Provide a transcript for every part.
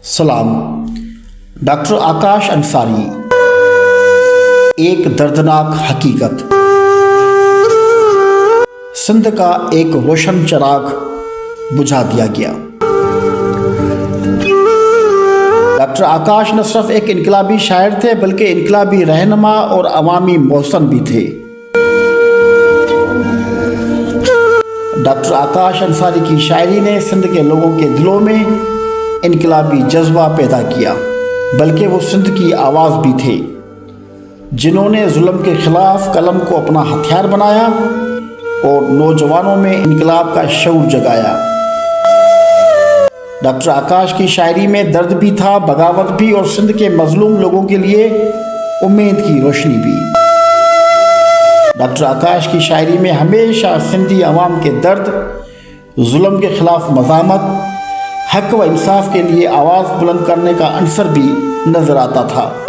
सलाम। डॉक्टर आकाश अंसारी। एक दर्दनाक हकीकत। सिंध का एक रोशन चिराग बुझा दिया गया। डॉक्टर आकाश न सिर्फ एक इनकलाबी शायर थे बल्कि इनकलाबी रहनुमा और अवामी मौसन भी थे। डॉक्टर आकाश अंसारी की शायरी ने सिंध के लोगों के दिलों में इनकलाबी जज्बा पैदा किया, बल्कि वो सिंध की आवाज़ भी थे जिन्होंने जुल्म के खिलाफ कलम को अपना हथियार बनाया और नौजवानों में इनकलाब का शऊर जगाया। डॉक्टर आकाश की शायरी में दर्द भी था, बगावत भी, और सिंध के मजलूम लोगों के लिए उम्मीद की रोशनी भी। डॉक्टर आकाश की शायरी में हमेशा सिंधी अवाम के दर्द, जुल्म के खिलाफ मज़ामत, हक व इंसाफ के लिए आवाज़ बुलंद करने का अंसर भी नज़र आता था।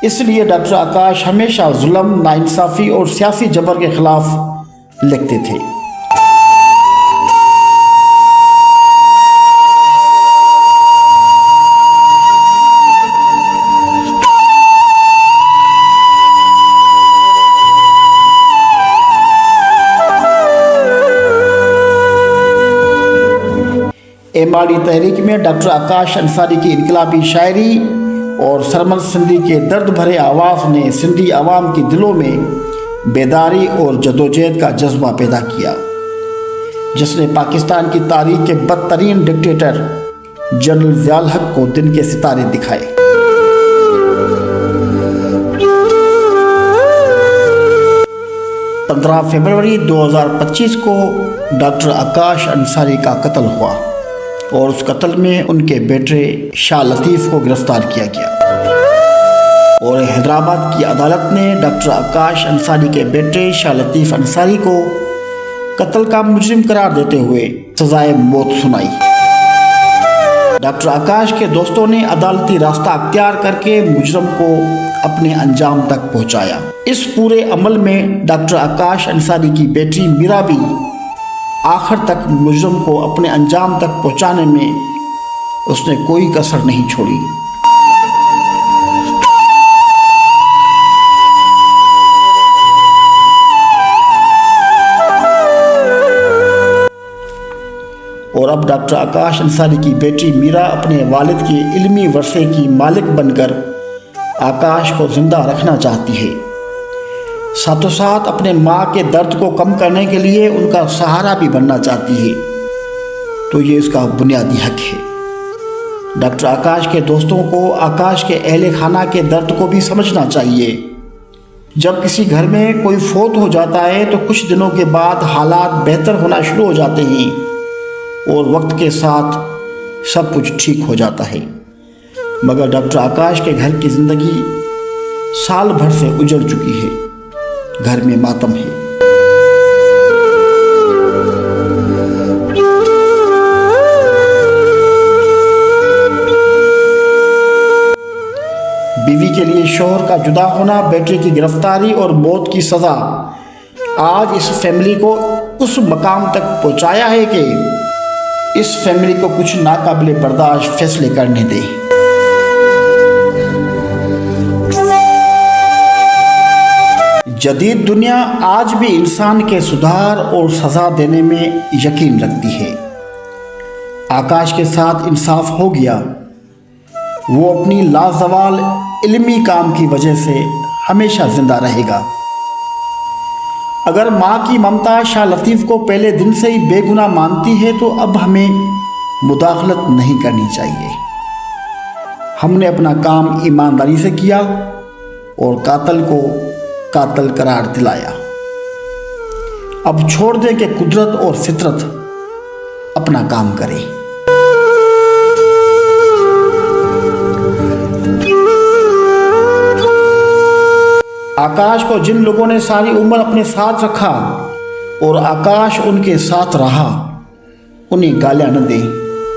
इसलिए डॉक्टर आकाश हमेशा जुल्म, नाइंसाफ़ी और सियासी जबर के खिलाफ लिखते थे। एमआरडी तहरीक में डॉक्टर आकाश अंसारी की इनकलाबी शायरी और सरमन सिंधी के दर्द भरे आवाज़ ने सिंधी आवाम के दिलों में बेदारी और जदोजहद का जज्बा पैदा किया, जिसने पाकिस्तान की तारीख के बदतरीन डिक्टेटर जनरल ज़ियाउल हक को दिन के सितारे दिखाए। फरवरी 2025 को डॉक्टर आकाश अंसारी का कत्ल हुआ और उस कत्ल में उनके बेटे शाह लतीफ़ को गिरफ्तार किया गया और हैदराबाद की अदालत ने डॉक्टर आकाश अंसारी के बेटे शाह लतीफ़ अंसारी को कत्ल का मुजरिम करार देते हुए सजाए मौत सुनाई। डॉक्टर आकाश के दोस्तों ने अदालती रास्ता अख्तियार करके मुजरिम को अपने अंजाम तक पहुंचाया। इस पूरे अमल में डॉक्टर आकाश अंसारी की बेटी मीरा भी आखिर तक मुजरिम को अपने अंजाम तक पहुंचाने में उसने कोई कसर नहीं छोड़ी। और अब डॉक्टर आकाश अंसारी की बेटी मीरा अपने वालिद के इल्मी वर्से की मालिक बनकर आकाश को जिंदा रखना चाहती है, साथों साथ अपने माँ के दर्द को कम करने के लिए उनका सहारा भी बनना चाहती है। तो ये इसका बुनियादी हक है। डॉक्टर आकाश के दोस्तों को आकाश के अहले खाना के दर्द को भी समझना चाहिए। जब किसी घर में कोई फौत हो जाता है तो कुछ दिनों के बाद हालात बेहतर होना शुरू हो जाते हैं और वक्त के साथ सब कुछ ठीक हो जाता है, मगर डॉक्टर आकाश के घर की ज़िंदगी साल भर से उजड़ चुकी है। घर में मातम है। बीवी के लिए शौहर का जुदा होना, बेटे की गिरफ्तारी और मौत की सज़ा आज इस फैमिली को उस मकाम तक पहुंचाया है कि इस फैमिली को कुछ नाकाबिले बर्दाश्त फैसले करने दे। जदीद दुनिया आज भी इंसान के सुधार और सज़ा देने में यकीन रखती है। आकाश के साथ इंसाफ हो गया। वो अपनी लाजवाल इल्मी काम की वजह से हमेशा जिंदा रहेगा। अगर माँ की ममता शाह लतीफ़ को पहले दिन से ही बेगुनाह मानती है तो अब हमें मुदाखलत नहीं करनी चाहिए। हमने अपना काम ईमानदारी से किया और कातिल को कातिल करार दिलाया। अब छोड़ दें कि कुदरत और फितरत अपना काम करे। आकाश को जिन लोगों ने सारी उम्र अपने साथ रखा और आकाश उनके साथ रहा, उन्हें गालियां न दें।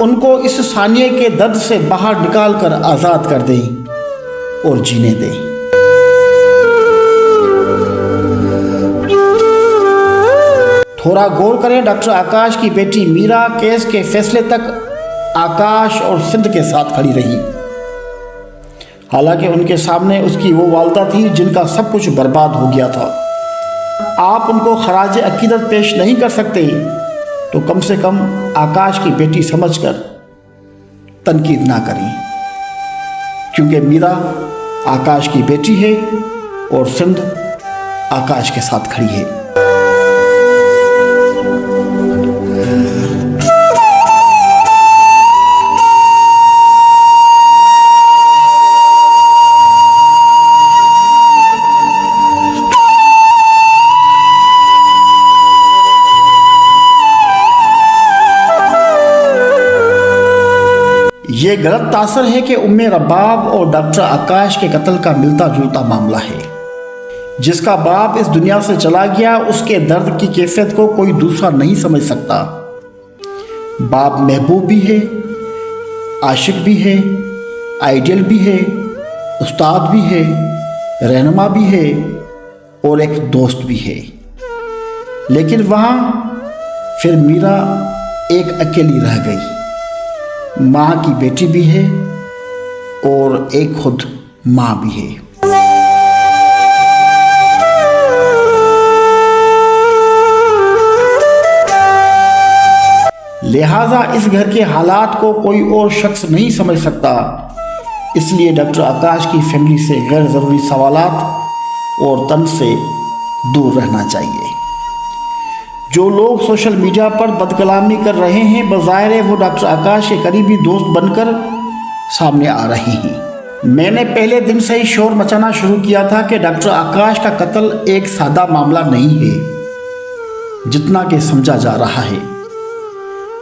उनको इस सानिये के दर्द से बाहर निकाल कर आज़ाद कर दें और जीने दें। थोड़ा गौर करें, डॉक्टर आकाश की बेटी मीरा केस के फैसले तक आकाश और सिंध के साथ खड़ी रही। हालांकि उनके सामने उसकी वो वालदा थी जिनका सब कुछ बर्बाद हो गया था। आप उनको खराज अकीदत पेश नहीं कर सकते तो कम से कम आकाश की बेटी समझकर तनकीद ना करें, क्योंकि मीरा आकाश की बेटी है और सिंध आकाश के साथ खड़ी है। ये गलत तासर है कि उम्मे रबाब और डॉक्टर आकाश के कत्ल का मिलता जुलता मामला है। जिसका बाप इस दुनिया से चला गया, उसके दर्द की कैफियत को कोई दूसरा नहीं समझ सकता। बाप महबूब भी है, आशिक भी है, आइडियल भी है, उस्ताद भी है, रहनुमा भी है और एक दोस्त भी है। लेकिन वहाँ फिर मीरा एक अकेली रह गई। माँ की बेटी भी है और एक खुद माँ भी है। लिहाजा इस घर के हालात को कोई और शख्स नहीं समझ सकता। इसलिए डॉक्टर आकाश की फैमिली से गैर ज़रूरी सवालात और तंज से दूर रहना चाहिए। जो लोग सोशल मीडिया पर बदकलामी कर रहे हैं, बज़ाहिर वो डॉक्टर आकाश के करीबी दोस्त बनकर सामने आ रहे हैं। मैंने पहले दिन से ही शोर मचाना शुरू किया था कि डॉक्टर आकाश का कत्ल एक सादा मामला नहीं है जितना कि समझा जा रहा है।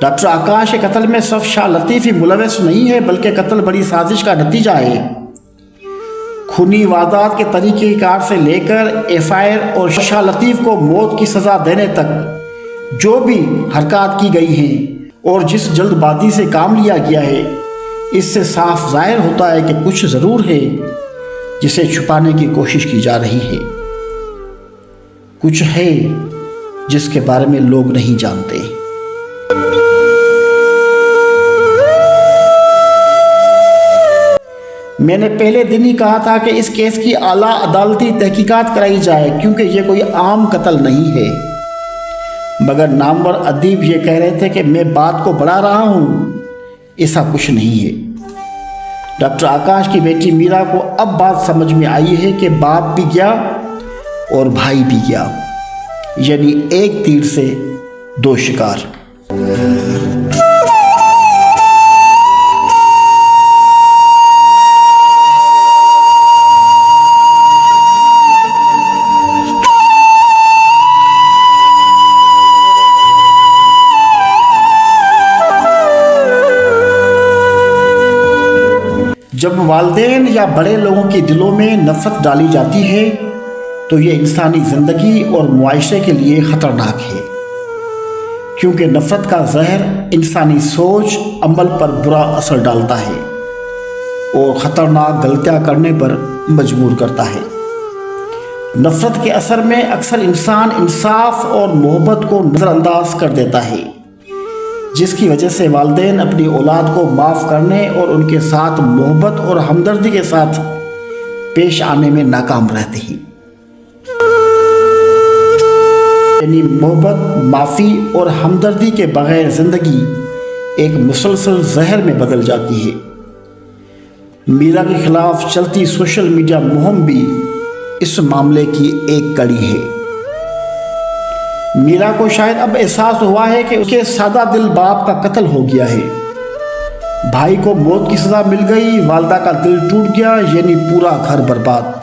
डॉक्टर आकाश के कत्ल में सिर्फ शाह लतीफ़ ही मुलविस नहीं है, बल्कि कत्ल बड़ी साजिश का नतीजा है। खूनी वारदात के तरीक़ेकार से लेकर एफआईआर और शाह लतीफ़ को मौत की सज़ा देने तक जो भी हरकत की गई हैं और जिस जल्दबाजी से काम लिया गया है, इससे साफ ज़ाहिर होता है कि कुछ ज़रूर है जिसे छुपाने की कोशिश की जा रही है। कुछ है जिसके बारे में लोग नहीं जानते। मैंने पहले दिन ही कहा था कि इस केस की आला अदालती तहकीकात कराई जाए, क्योंकि ये कोई आम कत्ल नहीं है। मगर नामवर अदीब ये कह रहे थे कि मैं बात को बढ़ा रहा हूँ, ऐसा कुछ नहीं है। डॉक्टर आकाश की बेटी मीरा को अब बात समझ में आई है कि बाप भी गया और भाई भी गया, यानी एक तीर से दो शिकार। जब वालिदैन या बड़े लोगों के दिलों में नफ़रत डाली जाती है तो ये इंसानी ज़िंदगी और मुआशरे के लिए ख़तरनाक है, क्योंकि नफ़रत का जहर इंसानी सोच अमल पर बुरा असर डालता है और ख़तरनाक गलतियाँ करने पर मजबूर करता है। नफ़रत के असर में अक्सर इंसान इंसाफ और मोहब्बत को नज़रअंदाज कर देता है, जिसकी वजह से वालिदैन अपनी औलाद को माफ़ करने और उनके साथ मोहब्बत और हमदर्दी के साथ पेश आने में नाकाम रहते हैं। यानी मोहब्बत, माफ़ी और हमदर्दी के बगैर ज़िंदगी एक मुसलसल जहर में बदल जाती है। मीरा के खिलाफ चलती सोशल मीडिया मुहिम भी इस मामले की एक कड़ी है। मीरा को शायद अब एहसास हुआ है कि उसके सादा दिल बाप का कत्ल हो गया है। भाई को मौत की सज़ा मिल गई, वालदा का दिल टूट गया, यानी पूरा घर बर्बाद।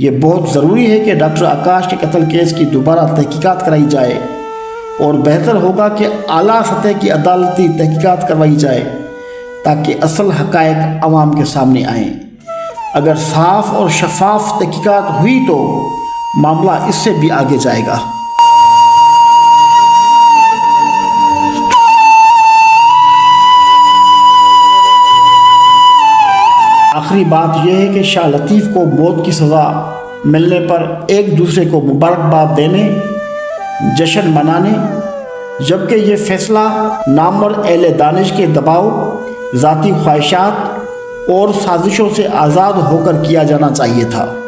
ये बहुत ज़रूरी है कि डॉक्टर आकाश के कत्ल केस की दोबारा तहकीकात कराई जाए और बेहतर होगा कि आला सतह की अदालती तहकीकात करवाई जाए ताकि असल हक़ाइक़ अवाम के सामने आएँ। अगर साफ और शफाफ तहकीकात हुई तो मामला इससे भी आगे जाएगा। आखिरी बात यह है कि शाह लतीफ़ को मौत की सज़ा मिलने पर एक दूसरे को मुबारकबाद देने, जश्न मनाने, जबकि ये फ़ैसला नामवर अहले दानिश के दबाव, ज़ाती ख्वाहिशात और साजिशों से आज़ाद होकर किया जाना चाहिए था।